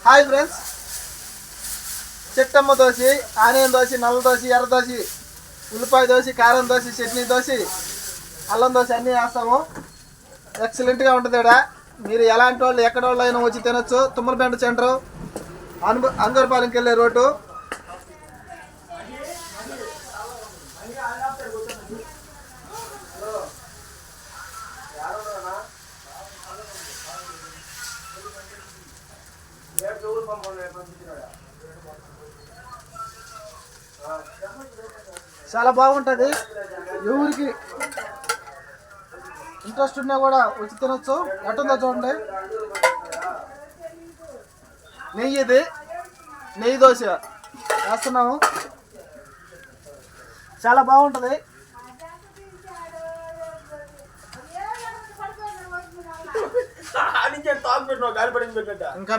Hi friends, చెట్టమ్మ dosa, onion dosa, నల్ల దోశ, ఎర్ర దోశ, ఉల్లిపాయ దోశ, కారం దోశ, చట్నీ దోశ, అల్లం దోశ అన్నీ వేస్తాము. ఎక్సలెంట్గా ఉంటుంది ఇక్కడ. మీరు ఎలాంటి వాళ్ళు ఎక్కడ వాళ్ళు అయినా వచ్చి తినొచ్చు. తుమ్మలపేంట సెంటరు, అంగూరపాలెంకి వెళ్ళే రోడ్డు. చాలా బాగుంటుంది. ఎవరికి ఇంట్రెస్ట్ ఉన్నా కూడా వచ్చి తినొచ్చు. ఎట్టుందో చూడండి. నెయ్యి దోశ వేస్తున్నాము. చాలా బాగుంటుంది. ఇంకా